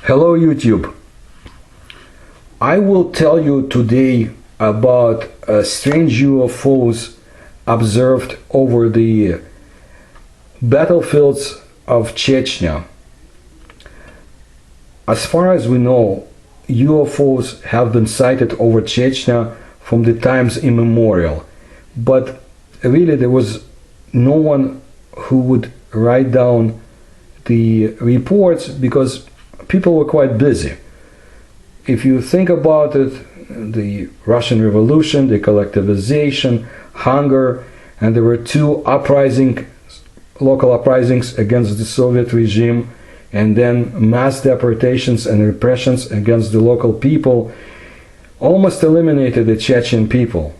Hello YouTube. I will tell you today about strange UFOs observed over the battlefields of Chechnya. As far as we know, UFOs have been sighted over Chechnya from the times immemorial, but really there was no one who would write down the reports because people were quite busy. If you think about it, the Russian Revolution, the collectivization, hunger, and there were two local uprisings against the Soviet regime, and then mass deportations and repressions against the local people, almost eliminated the Chechen people.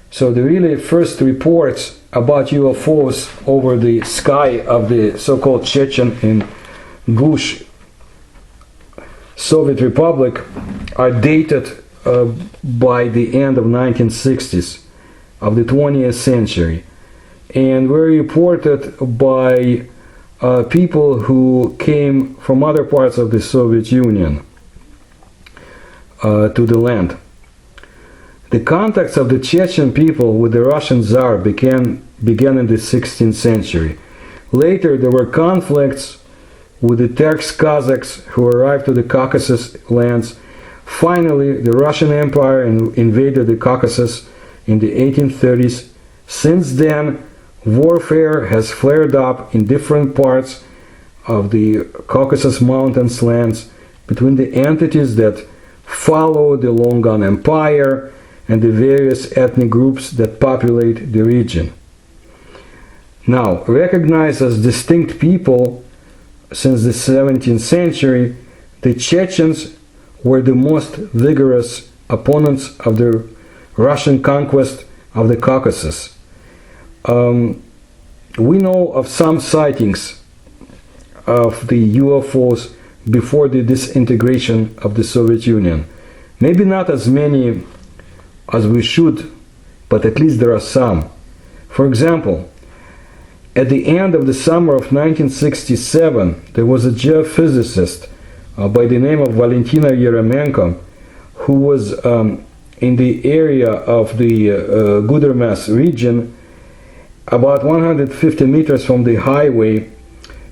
So the really first reports about UFOs over the sky of the so-called Chechen in Gush Soviet Republic are dated by the end of 1960s of the 20th century, and were reported by people who came from other parts of the Soviet Union to the land. The contacts of the Chechen people with the Russian Tsar began in the 16th century. Later there were conflicts with the Turks Kazakhs who arrived to the Caucasus lands. Finally, the Russian Empire invaded the Caucasus in the 1830s. Since then, warfare has flared up in different parts of the Caucasus Mountains lands between the entities that follow the Longan Empire and the various ethnic groups that populate the region. Now, recognized as distinct people since the 17th century, the Chechens were the most vigorous opponents of the Russian conquest of the Caucasus. We know of some sightings of the UFOs before the disintegration of the Soviet Union. Maybe not as many as we should, but at least there are some. For example, at the end of the summer of 1967, there was a geophysicist by the name of Valentina Yeremenko who was in the area of the Gudermes region, about 150 meters from the highway,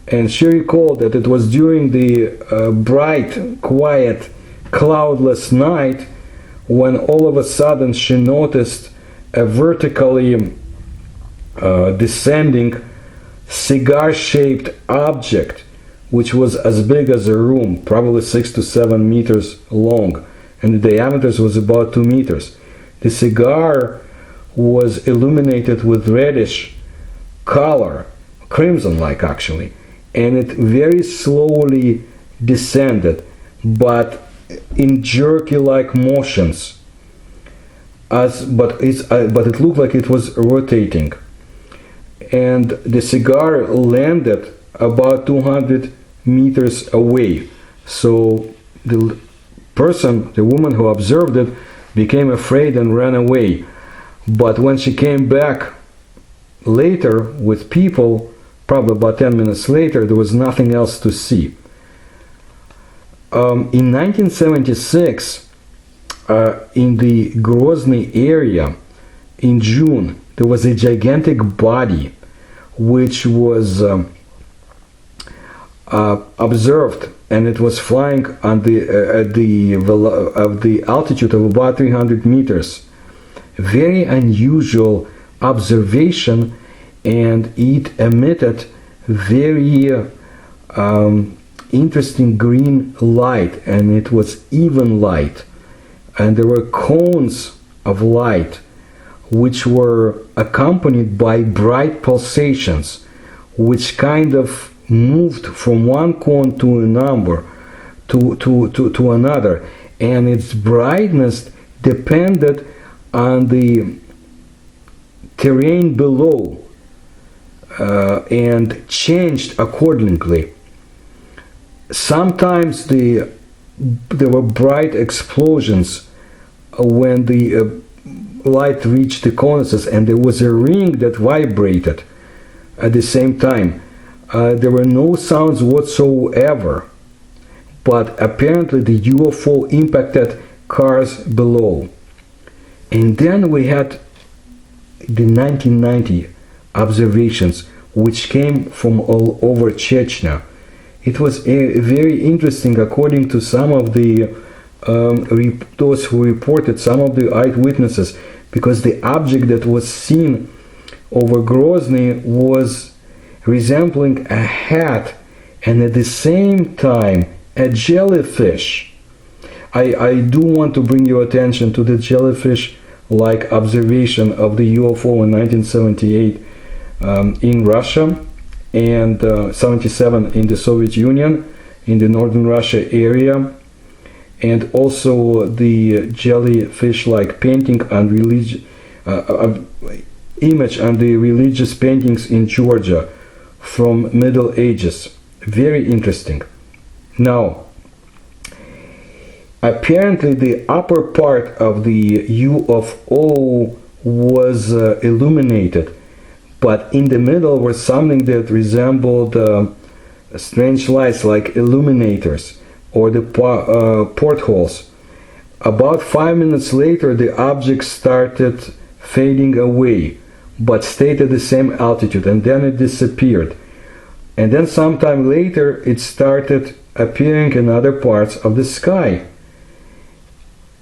and she recalled that it was during the bright, quiet, cloudless night when all of a sudden she noticed a vertically descending cigar-shaped object which was as big as a room, probably 6 to 7 meters long, and the diameter was about 2 meters. The cigar was illuminated with reddish color, crimson-like actually, and it very slowly descended, but in jerky-like motions, but it looked like it was rotating. And the cigar landed about 200 meters away. So the woman who observed it, became afraid and ran away. But when she came back later with people, probably about 10 minutes later, there was nothing else to see. In 1976, in the Grozny area, in June, there was a gigantic body which was observed, and it was flying on at the altitude of about 300 meters. Very unusual observation, and it emitted very interesting green light, and it was even light, and there were cones of light which were accompanied by bright pulsations which kind of moved from one cone to another, and its brightness depended on the terrain below and changed accordingly. Sometimes there were bright explosions when the light reached the cornices, and there was a ring that vibrated at the same time. There were no sounds whatsoever, but apparently the UFO impacted cars below. And then we had the 1990 observations, which came from all over Chechnya. It was very interesting, according to some of the those who reported, some of the eyewitnesses, because the object that was seen over Grozny was resembling a hat and at the same time a jellyfish. I do want to bring your attention to the jellyfish-like observation of the UFO in 1978 in Russia and 77 in the Soviet Union, in the northern Russia area, and also the jellyfish-like painting and image on the religious paintings in Georgia from Middle Ages. Very interesting. Now, apparently the upper part of the UFO was illuminated, but in the middle was something that resembled strange lights like illuminators or the portholes. About 5 minutes later, the object started fading away, but stayed at the same altitude, and then it disappeared. And then sometime later, it started appearing in other parts of the sky.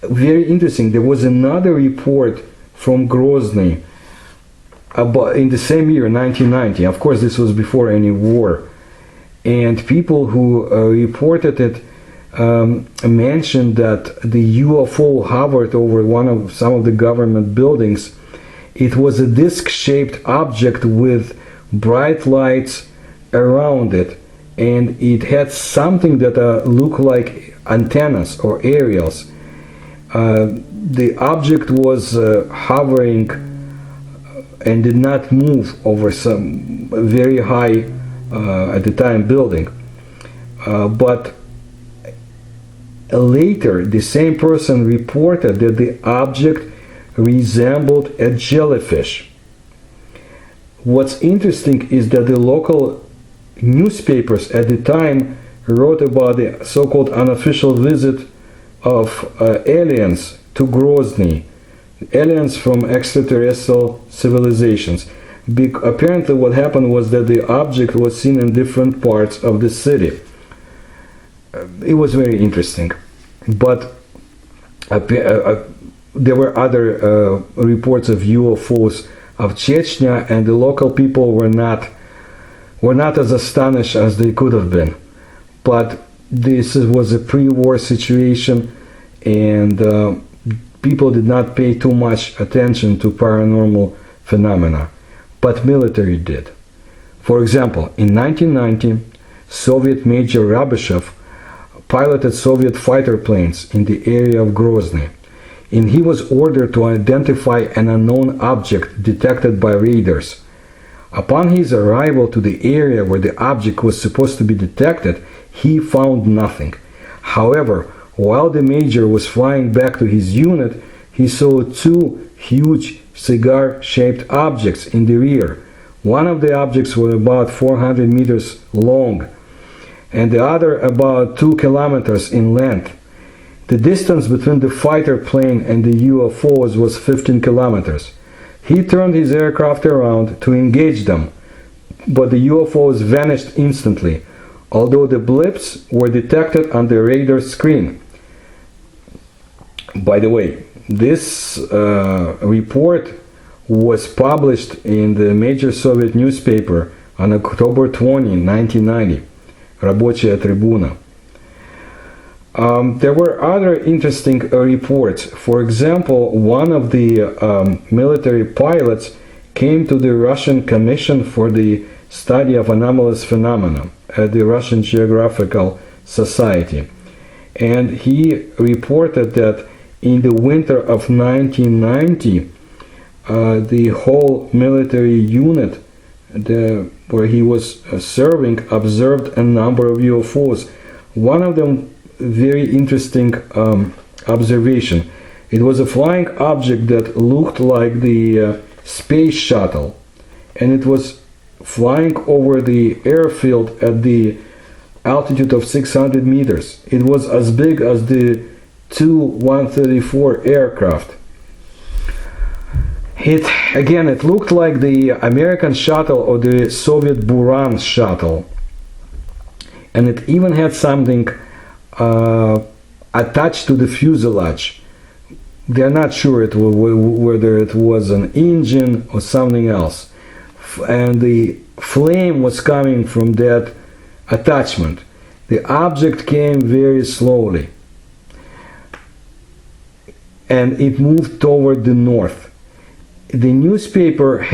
Very interesting. There was another report from Grozny about in the same year, 1990. Of course, this was before any war. And people who reported it mentioned that the UFO hovered over some of the government buildings. It was a disc-shaped object with bright lights around it, and it had something that looked like antennas or aerials. The object was hovering and did not move over some very high, at the time, building. But later, the same person reported that the object resembled a jellyfish. What's interesting is that the local newspapers at the time wrote about the so-called unofficial visit of aliens to Grozny, aliens from extraterrestrial civilizations. Apparently what happened was that the object was seen in different parts of the city. It was very interesting. But there were other reports of UFOs of Chechnya, and the local people were not as astonished as they could have been. But this was a pre-war situation, and people did not pay too much attention to paranormal phenomena, but military did. For example, in 1990, Soviet Major Rabyshev piloted Soviet fighter planes in the area of Grozny, and he was ordered to identify an unknown object detected by radars. Upon his arrival to the area where the object was supposed to be detected, he found nothing. However, while the major was flying back to his unit, he saw two huge cigar-shaped objects in the rear. One of the objects was about 400 meters long, and the other about 2 kilometers in length. The distance between the fighter plane and the UFOs was 15 kilometers. He turned his aircraft around to engage them, but the UFOs vanished instantly, although the blips were detected on the radar screen. By the way, this report was published in the major Soviet newspaper on October 20, 1990, Рабочая трибуна. There were other interesting reports. For example, one of the military pilots came to the Russian Commission for the Study of Anomalous Phenomena at the Russian Geographical Society, and he reported that in the winter of 1990, the whole military unit where he was serving observed a number of UFOs. One of them, very interesting observation. It was a flying object that looked like the space shuttle, and it was flying over the airfield at the altitude of 600 meters. It was as big as the two 134 aircraft. It looked like the American shuttle or the Soviet Buran shuttle. And it even had something attached to the fuselage. They're not sure whether it was an engine or something else. And the flame was coming from that attachment. The object came very slowly. And it moved toward the north. The newspapers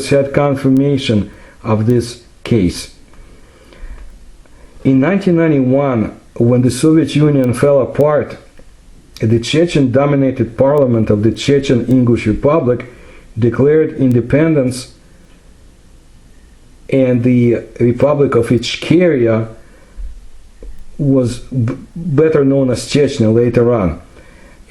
had confirmation of this case. In 1991, when the Soviet Union fell apart, the Chechen-dominated parliament of the Chechen English Republic declared independence, and the Republic of Ichkeria was better known as Chechnya later on.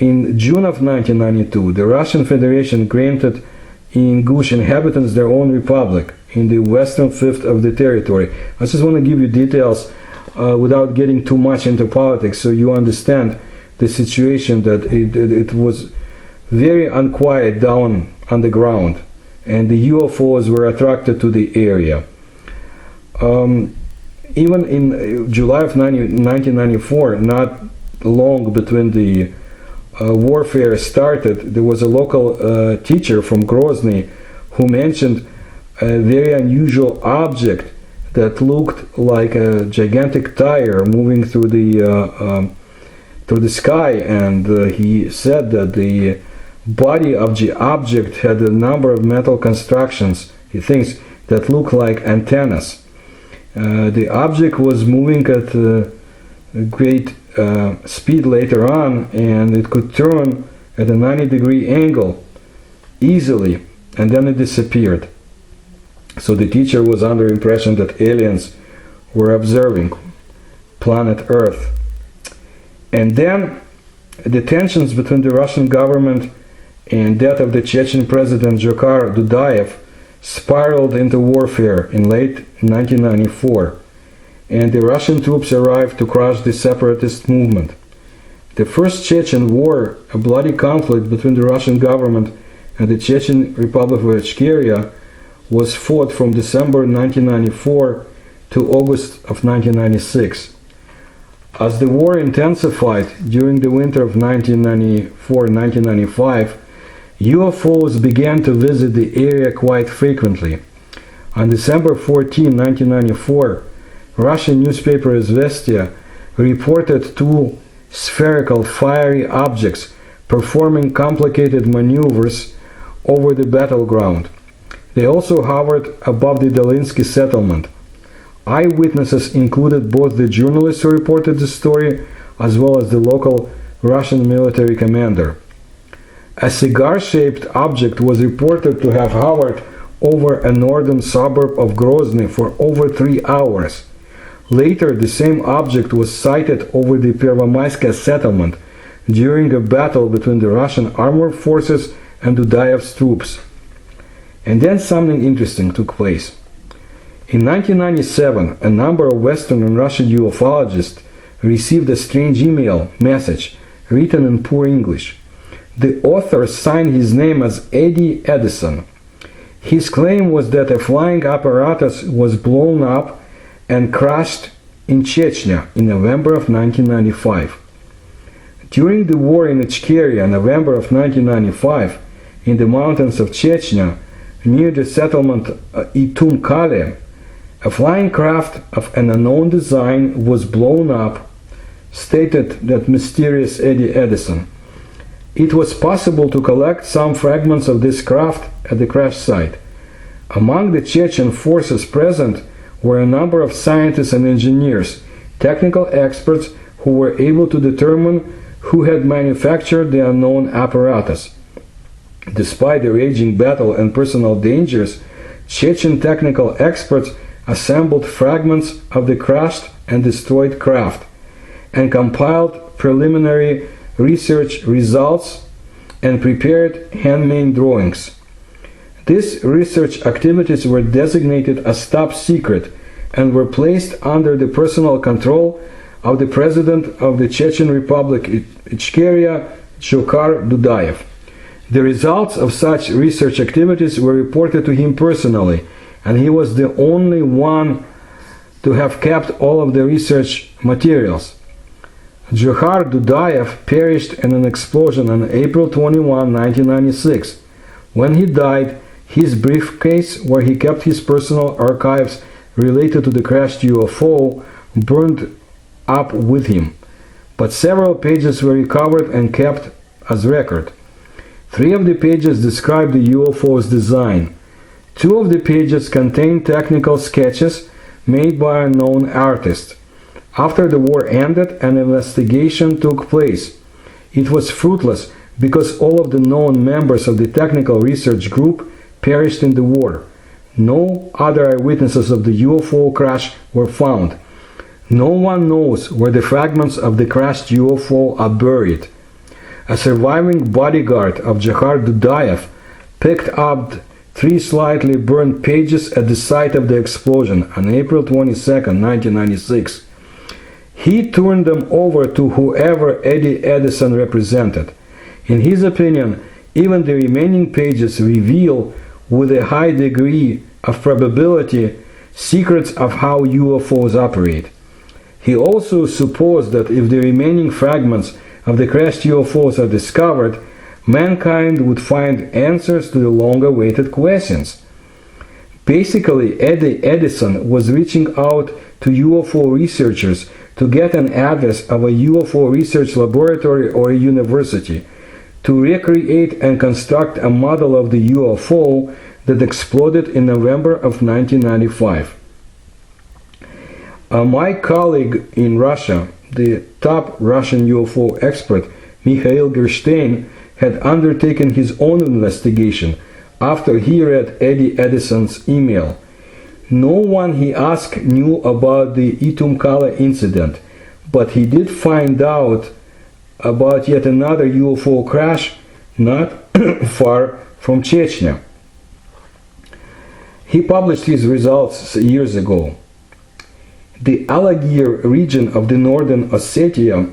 In June of 1992, the Russian Federation granted English inhabitants their own republic in the western fifth of the territory. I just want to give you details without getting too much into politics, so you understand the situation, that it was very unquiet down on the ground, and the UFOs were attracted to the area. Even in July of 1994, not long between the warfare started, there was a local teacher from Grozny who mentioned a very unusual object that looked like a gigantic tire moving through the sky, and he said that the body of the object had a number of metal constructions, he thinks, that looked like antennas. The object was moving at a great speed later on, and it could turn at a 90-degree angle easily, and then it disappeared. So the teacher was under the impression that aliens were observing planet Earth. And then the tensions between the Russian government and that of the Chechen president Dzhokhar Dudayev spiraled into warfare in late 1994, and the Russian troops arrived to crush the separatist movement. The First Chechen War, a bloody conflict between the Russian government and the Chechen Republic of Ichkeria, was fought from December 1994 to August of 1996. As the war intensified during the winter of 1994-1995, UFOs began to visit the area quite frequently. On December 14, 1994, Russian newspaper Izvestia reported two spherical fiery objects performing complicated maneuvers over the battleground. They also hovered above the Dolinsky settlement. Eyewitnesses included both the journalist who reported the story as well as the local Russian military commander. A cigar-shaped object was reported to have hovered over a northern suburb of Grozny for over 3 hours. Later, the same object was sighted over the Pervomayskaya settlement during a battle between the Russian armored forces and Dudayev's troops. And then something interesting took place. In 1997, a number of Western and Russian ufologists received a strange email message written in poor English. The author signed his name as Eddie Edison. His claim was that a flying apparatus was blown up and crashed in Chechnya in November of 1995. During the war in Ichkeria, November of 1995, in the mountains of Chechnya, near the settlement Itum-Kale, a flying craft of an unknown design was blown up, stated that mysterious Eddie Edison. It was possible to collect some fragments of this craft at the crash site. Among the Chechen forces present were a number of scientists and engineers, technical experts who were able to determine who had manufactured the unknown apparatus. Despite the raging battle and personal dangers, Chechen technical experts assembled fragments of the crashed and destroyed craft and compiled preliminary research results and prepared handmade drawings. These research activities were designated as top secret and were placed under the personal control of the president of the Chechen Republic, Chechnya, Djokhar Dudayev. The results of such research activities were reported to him personally, and he was the only one to have kept all of the research materials. Djokhar Dudayev perished in an explosion on April 21, 1996. When he died, his briefcase, where he kept his personal archives related to the crashed UFO, burned up with him, but several pages were recovered and kept as record. 3 of the pages describe the UFO's design. 2 of the pages contain technical sketches made by a known artist. After the war ended, an investigation took place. It was fruitless because all of the known members of the technical research group perished in the war. No other eyewitnesses of the UFO crash were found. No one knows where the fragments of the crashed UFO are buried. A surviving bodyguard of Djokhar Dudayev picked up 3 slightly burned pages at the site of the explosion on April 22, 1996. He turned them over to whoever Eddie Edison represented. In his opinion, even the remaining pages reveal with a high degree of probability secrets of how UFOs operate. He also supposed that if the remaining fragments of the crashed UFOs are discovered, mankind would find answers to the long-awaited questions. Basically, Eddie Edison was reaching out to UFO researchers to get an address of a UFO research laboratory or a university, to recreate and construct a model of the UFO that exploded in November of 1995. My colleague in Russia, the top Russian UFO expert, Mikhail Gerstein, had undertaken his own investigation after he read Eddie Edison's email. No one he asked knew about the Itumkala incident, but he did find out about yet another UFO crash not far from Chechnya. He published his results years ago. The Alagir region of the northern Ossetia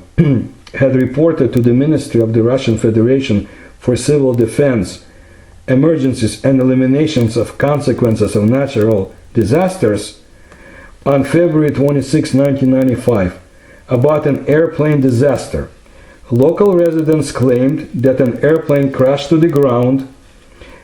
had reported to the Ministry of the Russian Federation for Civil Defense, Emergencies and Eliminations of Consequences of Natural Disasters on February 26, 1995, about an airplane disaster. Local residents claimed that an airplane crashed to the ground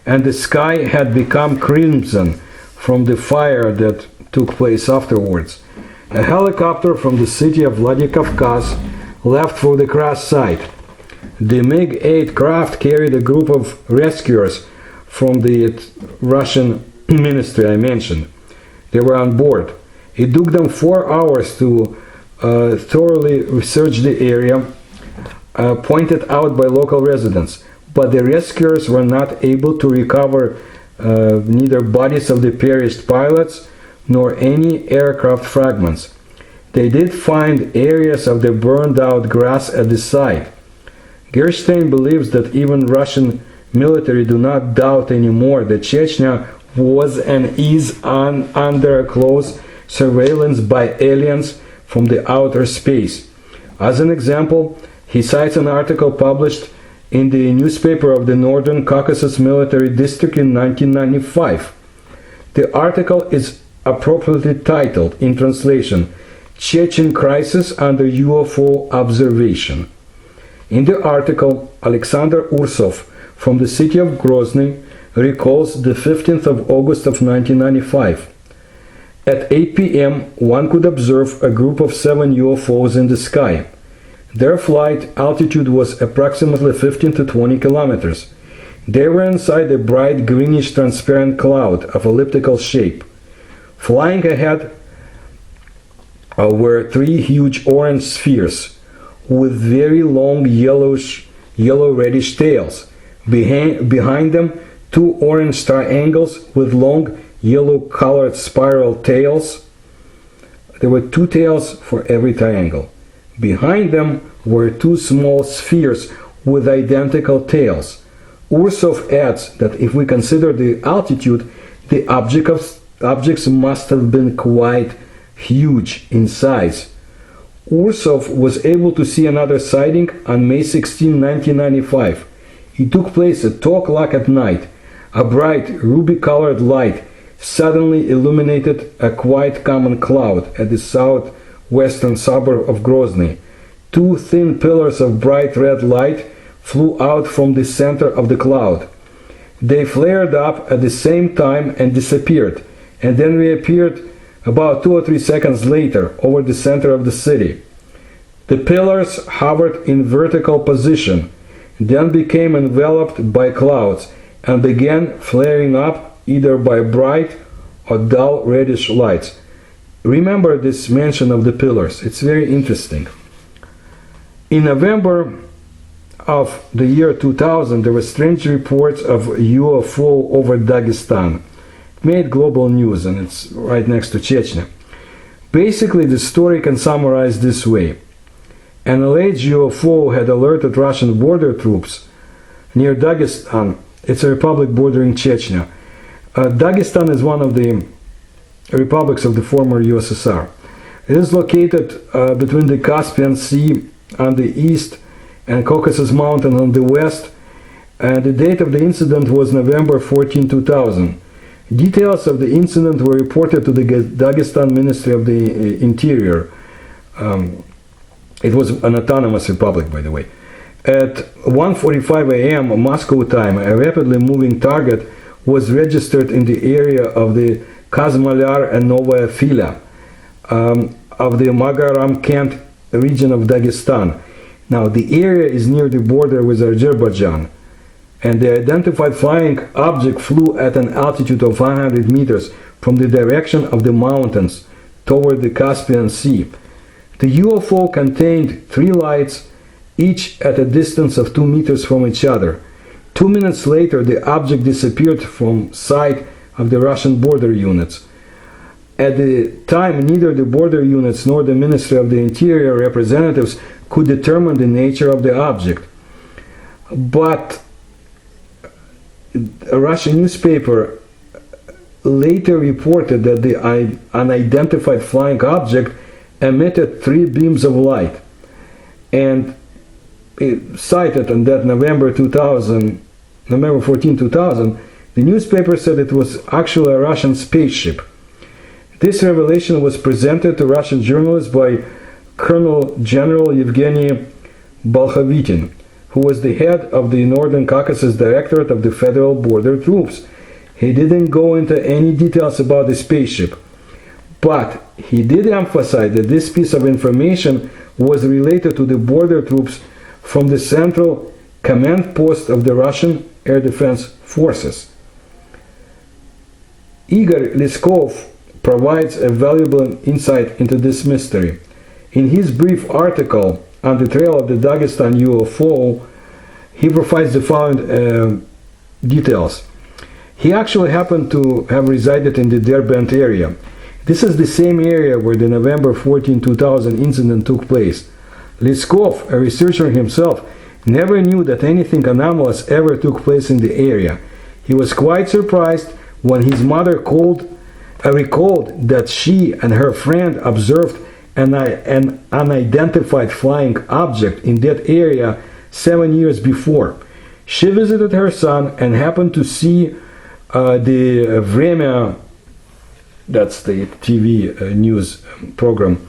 and the sky had become crimson from the fire that took place afterwards. A helicopter from the city of Vladikavkaz left for the crash site. The MiG-8 craft carried a group of rescuers from the Russian ministry I mentioned. They were on board. It took them 4 hours to thoroughly research the area pointed out by local residents, but the rescuers were not able to recover neither bodies of the perished pilots nor any aircraft fragments. They did find areas of the burned out grass at the site. Gerstein believes that even Russian military do not doubt anymore that Chechnya was and is under close surveillance by aliens from the outer space. As an example, he cites an article published in the newspaper of the Northern Caucasus Military District in 1995. The article is appropriately titled, in translation, Chechen Crisis Under UFO Observation. In the article, Alexander Ursov from the city of Grozny recalls the 15th of August of 1995. At 8 p.m., one could observe a group of 7 UFOs in the sky. Their flight altitude was approximately 15 to 20 kilometers. They were inside a bright greenish transparent cloud of elliptical shape. Flying ahead were 3 huge orange spheres with very long yellow-reddish tails. Behind them, 2 orange triangles with long yellow-colored spiral tails. There were 2 tails for every triangle. Behind them were 2 small spheres with identical tails. Ursov adds that if we consider the altitude, the objects must have been quite huge in size. Ursov was able to see another sighting on May 16, 1995. It took place at 2 o'clock at night. A bright, ruby-colored light suddenly illuminated a quite common cloud at the southwestern suburb of Grozny. Two thin pillars of bright red light flew out from the center of the cloud. They flared up at the same time and disappeared, and then reappeared about 2 or 3 seconds later over the center of the city. The pillars hovered in vertical position, then became enveloped by clouds, and began flaring up either by bright or dull reddish lights. Remember this mention of the pillars. It's very interesting. In November of the year 2000, there were strange reports of UFO over Dagestan. It made global news, and it's right next to Chechnya. Basically, the story can summarize this way. An alleged UFO had alerted Russian border troops near Dagestan. It's a republic bordering Chechnya. Dagestan is one of the republics of the former USSR. It is located between the Caspian Sea on the east and Caucasus Mountain on the west. The date of the incident was November 14, 2000. Details of the incident were reported to the Dagestan Ministry of the Interior. It was an autonomous republic, by the way. At 1:45 a.m. Moscow time, a rapidly moving target was registered in the area of the Kazmalyar and Novaya Fila of the Magaram-Kent region of Dagestan. Now, the area is near the border with Azerbaijan, and the identified flying object flew at an altitude of 100 meters from the direction of the mountains toward the Caspian Sea. The UFO contained 3 lights, each at a distance of 2 meters from each other. 2 minutes later, the object disappeared from sight of the Russian border units. At the time, neither the border units nor the Ministry of the Interior representatives could determine the nature of the object. But a Russian newspaper later reported that the unidentified flying object emitted 3 beams of light, and it cited on that November 14, 2000, the newspaper said it was actually a Russian spaceship. This revelation was presented to Russian journalists by Colonel General Yevgeny Bolsheviks, who was the head of the Northern Caucasus Directorate of the Federal Border Troops. He didn't go into any details about the spaceship, but he did emphasize that this piece of information was related to the border troops from the central command post of the Russian Air Defense Forces. Igor Lyskov provides a valuable insight into this mystery. In his brief article on the trail of the Dagestan UFO, he provides the following details. He actually happened to have resided in the Derbent area. This is the same area where the November 14, 2000 incident took place. Lyskov, a researcher himself, never knew that anything anomalous ever took place in the area. He was quite surprised when his mother recalled that she and her friend observed an unidentified flying object in that area 7 years before. She visited her son and happened to see the Vremya, that's the TV news program,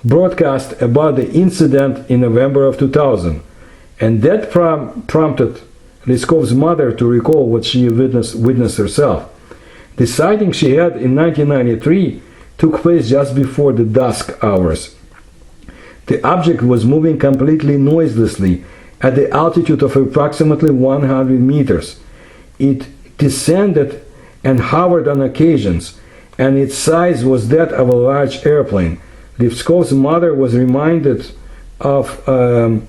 broadcast about the incident in November of 2000. And that prompted Lyskov's mother to recall what she witnessed herself. The sighting she had in 1993 took place just before the dusk hours. The object was moving completely noiselessly at the altitude of approximately 100 meters. It descended and hovered on occasions, and its size was that of a large airplane. Lyskov's mother was reminded of a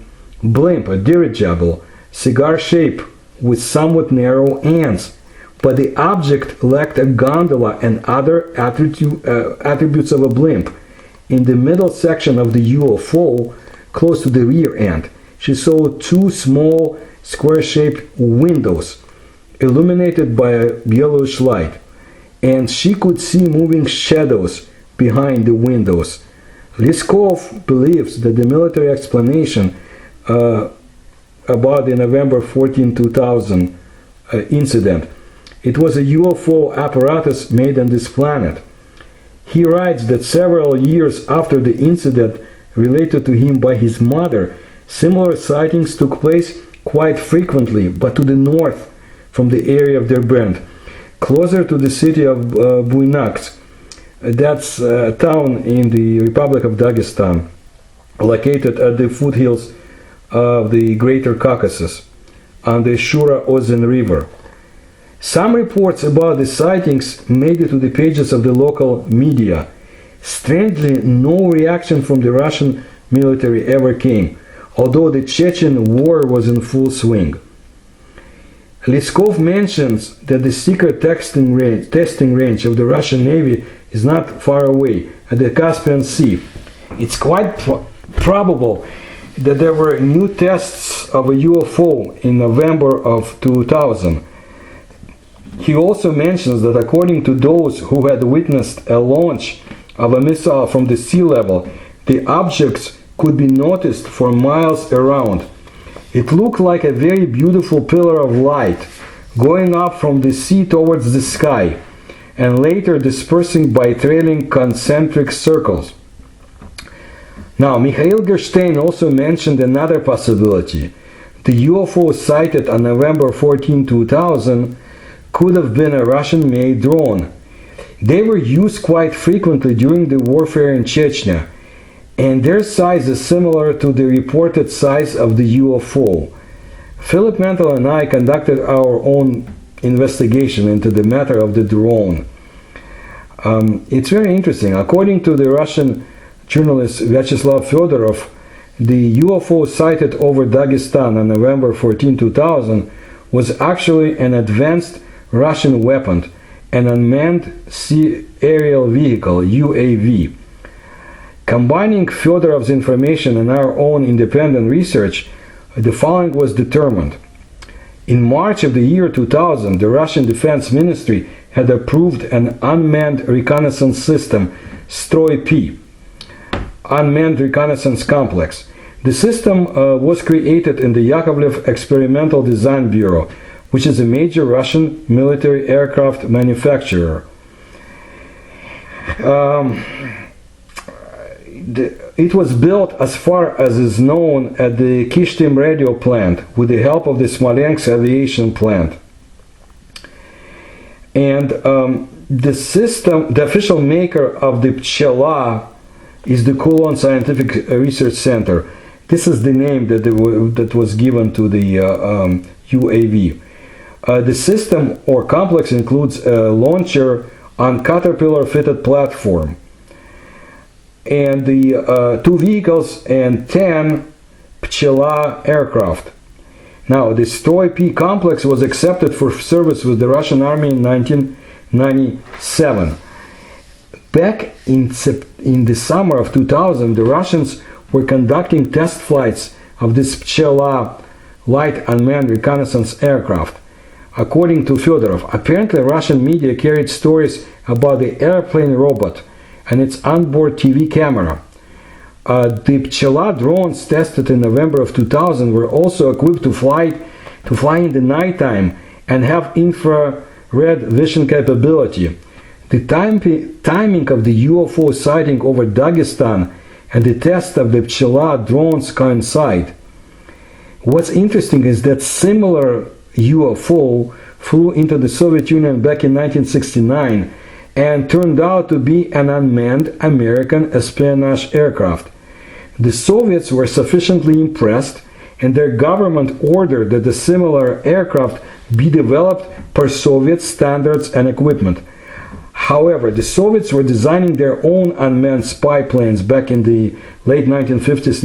blimp, a dirigible, cigar shape with somewhat narrow ends, but the object lacked a gondola and other attributes of a blimp. In the middle section of the UFO, close to the rear end, she saw 2 small square-shaped windows illuminated by a yellowish light, and she could see moving shadows behind the windows. Lyskov believes that the military explanation about the November 14, 2000 incident, it was a UFO apparatus made on this planet. He writes that several years after the incident related to him by his mother, similar sightings took place quite frequently, but to the north from the area of Derbent, closer to the city of Buynaksk. That's a town in the Republic of Dagestan, located at the foothills of the Greater Caucasus on the Shura-Ozen River. Some reports about the sightings made it to the pages of the local media. Strangely, no reaction from the Russian military ever came, although the Chechen war was in full swing. Lyskov mentions that the secret testing range of the Russian Navy is not far away, at the Caspian Sea. It's quite probable that there were new tests of a UFO in November of 2000. He also mentions that according to those who had witnessed a launch of a missile from the sea level, the objects could be noticed for miles around. It looked like a very beautiful pillar of light going up from the sea towards the sky, and later dispersing by trailing concentric circles. Now, Mikhail Gerstein also mentioned another possibility. The UFO sighted on November 14, 2000 could have been a Russian-made drone. They were used quite frequently during the warfare in Chechnya, and their size is similar to the reported size of the UFO. Philip Mantel and I conducted our own investigation into the matter of the drone. It's very interesting. According to the Russian journalist Vyacheslav Fedorov, the UFO sighted over Dagestan on November 14, 2000 was actually an advanced Russian weapon, an unmanned sea aerial vehicle, UAV. Combining Fedorov's information and our own independent research, the following was determined. In March of the year 2000, the Russian Defense Ministry had approved an unmanned reconnaissance system, Stroy-P, Unmanned Reconnaissance Complex. The system was created in the Yakovlev Experimental Design Bureau, which is a major Russian military aircraft manufacturer. It was built, as far as is known, at the Kishtim radio plant with the help of the Smolensk aviation plant. And the official maker of the Pchela is the Kulon Scientific Research Center. This is the name that was given to the UAV. The system or complex includes a launcher on Caterpillar-fitted platform, and the 2 vehicles and 10 Pchela aircraft. Now, the Stroy-P complex was accepted for service with the Russian Army in 1997. Back in the summer of 2000, the Russians were conducting test flights of this Pchela light unmanned reconnaissance aircraft. According to Fedorov, apparently Russian media carried stories about the airplane robot and its onboard TV camera. The Pchela drones tested in November of 2000 were also equipped to fly in the nighttime and have infrared vision capability. The timing of the UFO sighting over Dagestan and the test of the Pchela drones coincide. What's interesting is that similar UFO flew into the Soviet Union back in 1969 and turned out to be an unmanned American espionage aircraft. The Soviets were sufficiently impressed, and their government ordered that the similar aircraft be developed per Soviet standards and equipment. However, the Soviets were designing their own unmanned spy planes back in the late 1950s,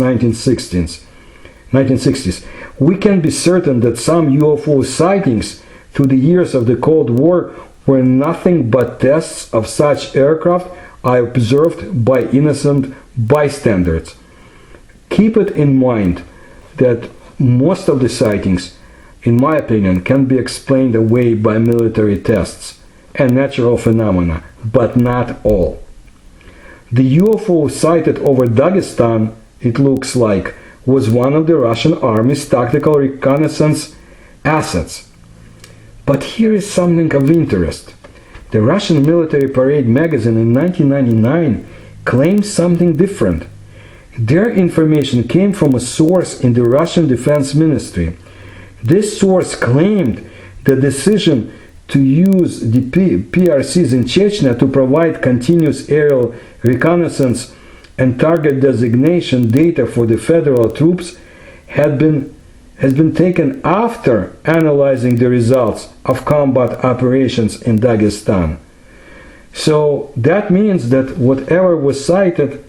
1960s. We can be certain that some UFO sightings through the years of the Cold War were nothing but tests of such aircraft observed by innocent bystanders. Keep it in mind that most of the sightings, in my opinion, can be explained away by military tests and natural phenomena, but not all. The UFO sighted over Dagestan, it looks like, was one of the Russian army's tactical reconnaissance assets. But here is something of interest. The Russian Military Parade magazine in 1999 claimed something different. Their information came from a source in the Russian Defense Ministry. This source claimed the decision to use the PRCs in Chechnya to provide continuous aerial reconnaissance and target designation data for the federal troops has been taken after analyzing the results of combat operations in Dagestan. So that means that whatever was sighted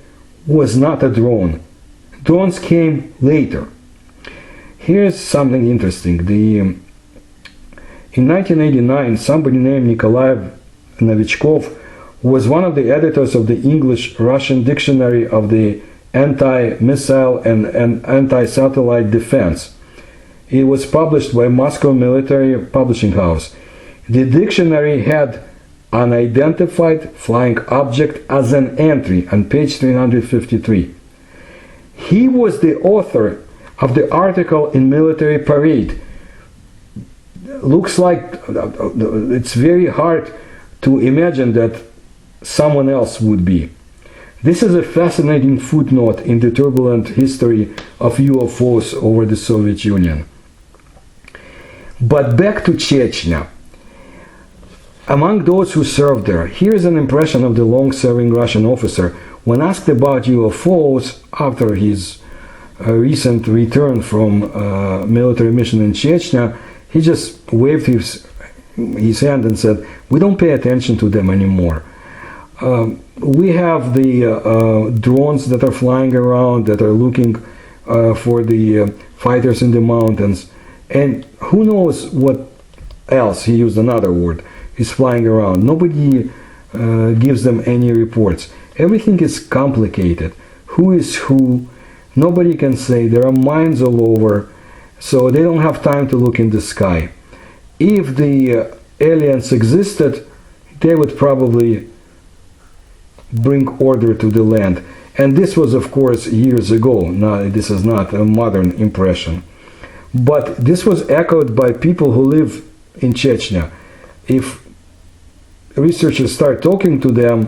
was not a drone. Drones came later. Here's something interesting. In 1989, somebody named Nikolai Novichkov was one of the editors of the English-Russian Dictionary of the Anti-Missile and Anti-Satellite Defense. It was published by Moscow Military Publishing House. The dictionary had unidentified flying object as an entry on page 353. He was the author of the article in Military Parade. Looks like it's very hard to imagine that someone else would be. This is a fascinating footnote in the turbulent history of UFOs over the Soviet Union. But back to Chechnya. Among those who served there, here is an impression of the long-serving Russian officer when asked about UFOs after his recent return from a military mission in Chechnya. He just waved his hand and said, "We don't pay attention to them anymore. We have the drones that are flying around, that are looking for the fighters in the mountains, and who knows what else," he used another word, "is flying around. Nobody gives them any reports. Everything is complicated. Who is who? Nobody can say. There are mines all over, so they don't have time to look in the sky. If the aliens existed, they would probably bring order to the land." And this was, of course, years ago. Now, this is not a modern impression. But this was echoed by people who live in Chechnya. If researchers start talking to them,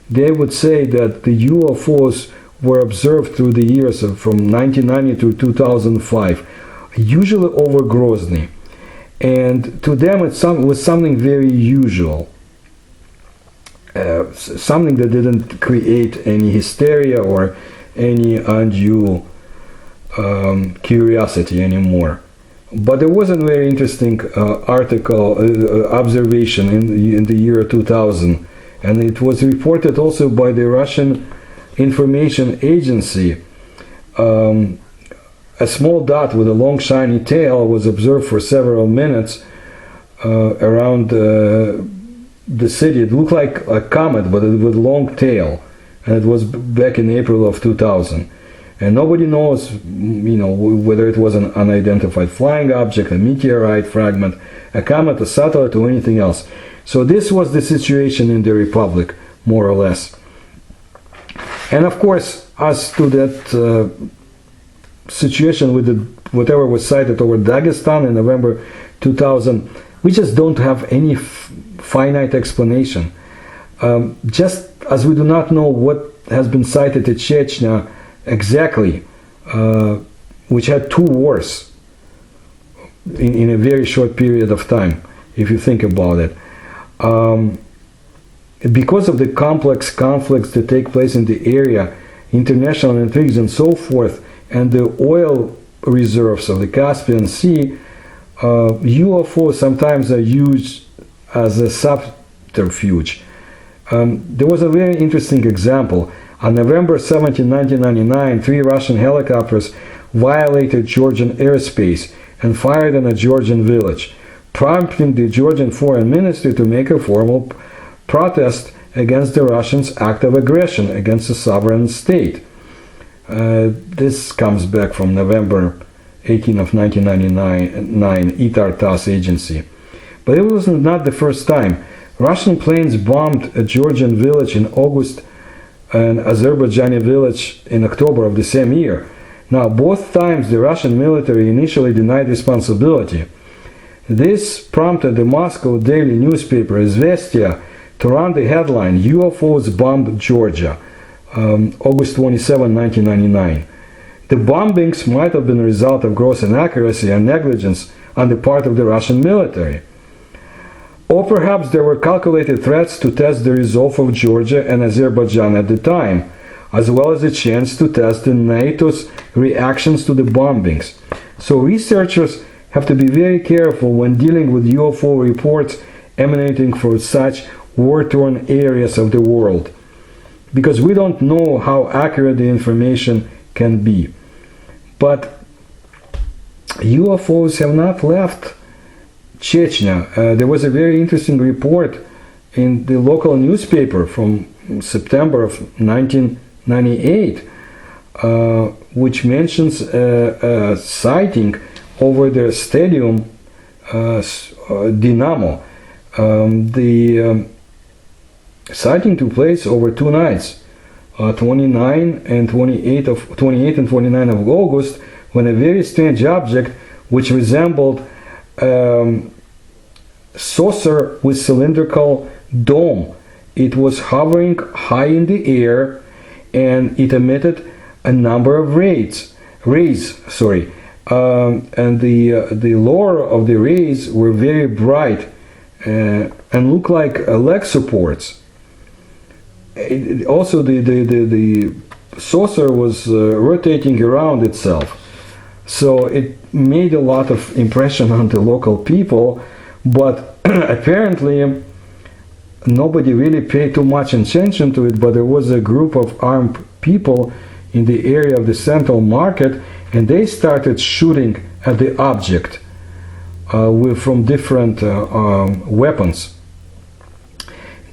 they would say that the UFOs were observed through the years from 1990 to 2005, usually over Grozny. And to them it was something very usual, something that didn't create any hysteria or any undue curiosity anymore. But there was a very interesting observation in the year 2000, and it was reported also by the Russian Information Agency. A small dot with a long shiny tail was observed for several minutes around the city. It looked like a comet, but with a long tail, and it was back in April of 2000. And nobody knows, whether it was an unidentified flying object, a meteorite fragment, a comet, a satellite, or anything else. So this was the situation in the Republic, more or less. And of course, as to that situation with whatever was sighted over Dagestan in November 2000, we just don't have any finite explanation. Just as we do not know what has been sighted at Chechnya exactly, which had 2 wars in a very short period of time, if you think about it. Because of the complex conflicts that take place in the area, international intrigues and so forth, and the oil reserves of the Caspian Sea, UFOs sometimes are used as a subterfuge. There was a very interesting example. On November 17, 1999, 3 Russian helicopters violated Georgian airspace and fired in a Georgian village, prompting the Georgian Foreign Ministry to make a formal protest against the Russians' act of aggression against a sovereign state. This comes back from November 18 of 1999, ITAR TASS agency. But it was not the first time. Russian planes bombed a Georgian village in August an Azerbaijani village in October of the same year. Now, both times the Russian military initially denied responsibility. This prompted the Moscow daily newspaper Izvestia to run the headline, UFOs Bomb Georgia, August 27, 1999. The bombings might have been a result of gross inaccuracy and negligence on the part of the Russian military. Or perhaps there were calculated threats to test the resolve of Georgia and Azerbaijan at the time, as well as a chance to test the NATO's reactions to the bombings. So researchers have to be very careful when dealing with UFO reports emanating from such war-torn areas of the world, because we don't know how accurate the information can be. But UFOs have not left Chechnya. There was a very interesting report in the local newspaper from September of 1998, which mentions a sighting over the stadium Dynamo. The sighting took place over 2 nights, 28 and 29 of August, when a very strange object which resembled saucer with cylindrical dome. It was hovering high in the air, and it emitted a number of rays. And the lower of the rays were very bright and looked like leg supports. Also, the saucer was rotating around itself. So it made a lot of impression on the local people, but apparently nobody really paid too much attention to it. But there was a group of armed people in the area of the central market, and they started shooting at the object from different weapons.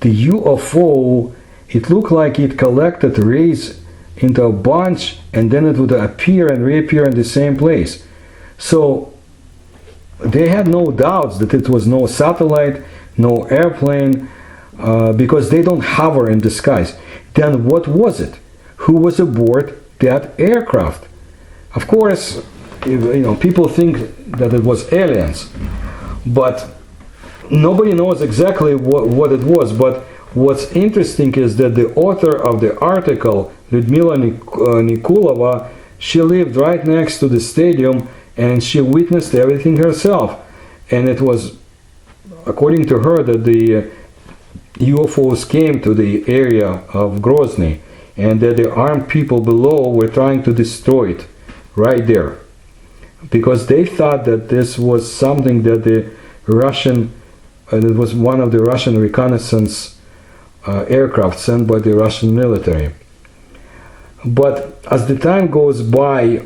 The UFO, it looked like it collected rays into a bunch, and then it would appear and reappear in the same place. So they had no doubts that it was no satellite, no airplane, because they don't hover in the skies. Then what was it? Who was aboard that aircraft? Of course, people think that it was aliens, but nobody knows exactly what it was. But what's interesting is that the author of the article, Lyudmila Nikulova, she lived right next to the stadium, and she witnessed everything herself. And it was, according to her, that the UFOs came to the area of Grozny, and that the armed people below were trying to destroy it right there, because they thought that this was something that the Russian, it was one of the Russian reconnaissance aircraft sent by the Russian military. But as the time goes by,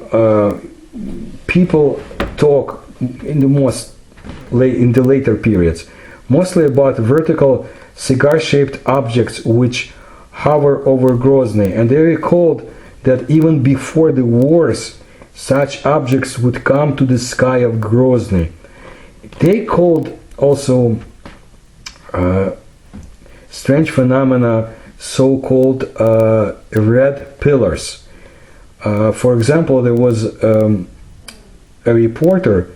people talk in the later periods mostly about vertical cigar-shaped objects which hover over Grozny, and they recalled that even before the wars, such objects would come to the sky of Grozny. They called also strange phenomena so-called red pillars. For example, there was a reporter,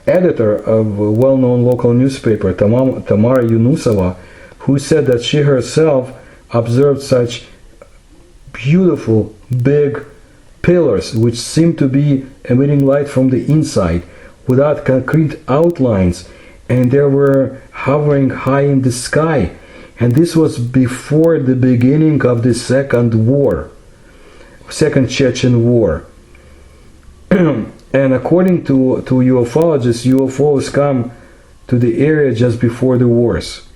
editor of a well-known local newspaper, Tamara Yunusova, who said that she herself observed such beautiful big pillars which seemed to be emitting light from the inside without concrete outlines, and they were hovering high in the sky. And this was before the beginning of the Second Chechen War. And according to ufologists, UFOs come to the area just before the wars.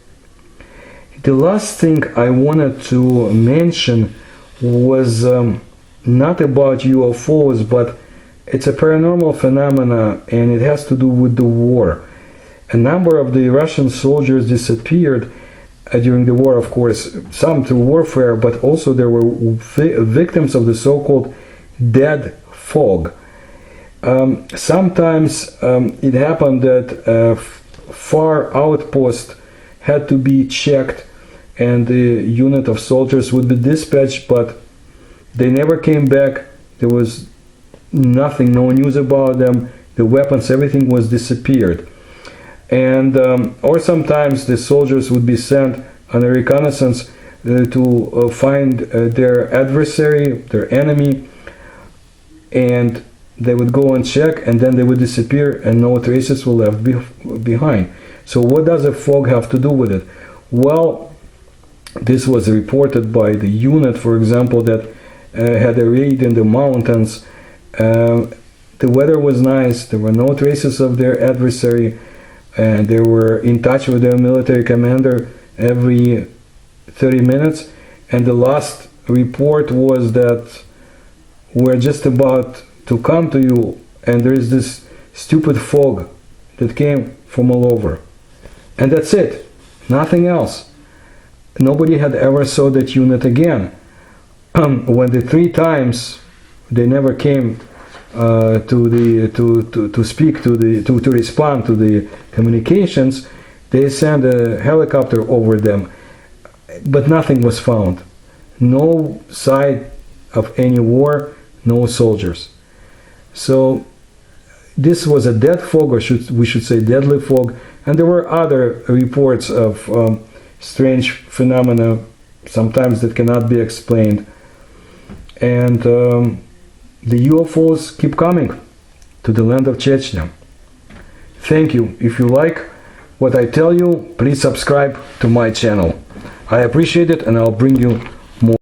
The last thing I wanted to mention was not about UFOs, but it's a paranormal phenomena, and it has to do with the war. A number of the Russian soldiers disappeared during the war, of course, some through warfare, but also there were victims of the so-called dead fog. Sometimes it happened that a far outpost had to be checked and the unit of soldiers would be dispatched, but they never came back. There was nothing, no news about them. The weapons, everything was disappeared. And or sometimes the soldiers would be sent on a reconnaissance to find their adversary, their enemy, and they would go and check, and then they would disappear, and no traces were left behind. So what does a fog have to do with it? Well, this was reported by the unit, for example, that had a raid in the mountains. The weather was nice, there were no traces of their adversary, and they were in touch with their military commander every 30 minutes. And the last report was that we're just about to come to you, and there is this stupid fog that came from all over. And that's it, nothing else. Nobody had ever saw that unit again. When the 3 times they never came to speak to respond to the communications, they sent a helicopter over them, but nothing was found. No sign of any war, no soldiers. So this was a dead fog, or we should say deadly fog, and there were other reports of strange phenomena, sometimes that cannot be explained. And the UFOs keep coming to the land of Chechnya. Thank you. If you like what I tell you, please subscribe to my channel. I appreciate it, and I'll bring you